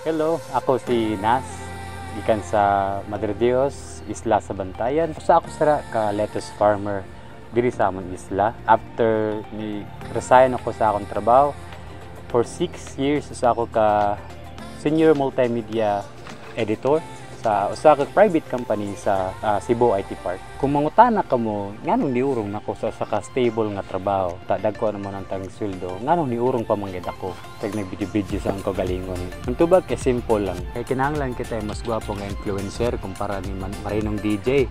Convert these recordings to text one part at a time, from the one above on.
Hello, ako si Nas, gikan sa Madre Dios, Isla sa Bantayan. Sa ako sara ka lettuce farmer diri sa among isla. After ni resign ako sa akong trabaho, for 6 years sa ako ka senior multimedia editor sa usa ka private company sa Cebu IT Park. Kung mangutana ka mo, nganong niurong nako sa ka stable nga trabaho, dagko naman ang tang sweldo, nganong niurong pa manggid ako. Tag nag-video sa ang kagalingon. Ang tubag kay simple lang. Kay kinahanglan kita mas gwapo nga influencer kumpara ni marinong DJ.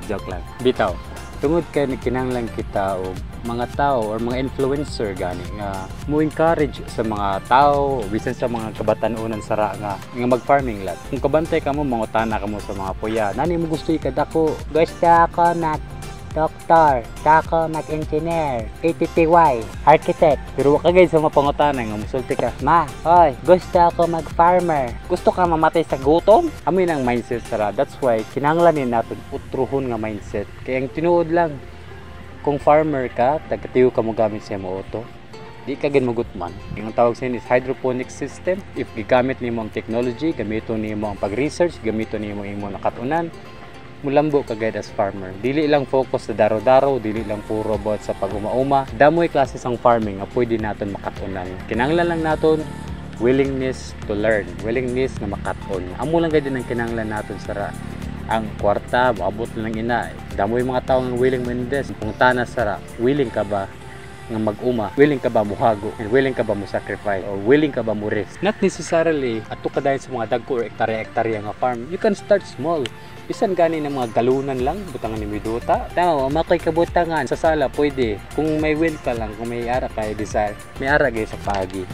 Joke lang. Bitaw. Tungod kay kinahanglan kita og mga tao or mga influencer gani nga mo encourage sa mga tao bisan sa mga kabatan-onan sara nga mag-farming lot. Kung kabantay ka mo mangutana ka mo sa mga puya, nani mo gusto ikadako? Gusto ako mag doktor, ako mag-engineer, ATTY, architect. Pero waka guys sa mga pangutana nga musulti ka, ma, hoy, gusto ako mag-farmer. Gusto ka mamatay sa gutom? Amoy ng mindset sara. That's why kinahanglanin natin utruhon nga mindset. Kaya ang tinuod lang, kung farmer ka, tagatiyo ka mo gamit sa mo auto, di ka ginmugutman. Ang tawag sa is hydroponic system. If gigamit nimo ang technology, gamito nimo ang pag-research, gamito nimo imo nakatunan, mulambo ka gayud as farmer. Dili lang focus sa daro-daro, dili lang puro about sa pag-uma-uma. Damoy klase sang farming nga pwede naton makatunan. Kinahanglan lang naton willingness to learn, willingness na makatun. Amo lang gayud ang kinahanglan naton sara. Ang kwarta, maabot lang ina. Damoy mga tao nga willing mo-invest. Pungtana sara, willing ka ba nga mag-uma, willing ka ba muhago, and willing ka ba mo sacrifice, or willing ka ba mo risk. Not necessarily ato ka dahil sa mga dagko or ektarya-ektarya nga farm. You can start small. Bisan gani ng mga galunan lang, butangan ni Miduta. Tama, makoy kabutangan sa sala pwede. Kung may will ka lang, kung may ara ka desire, may ara gay sa pagi.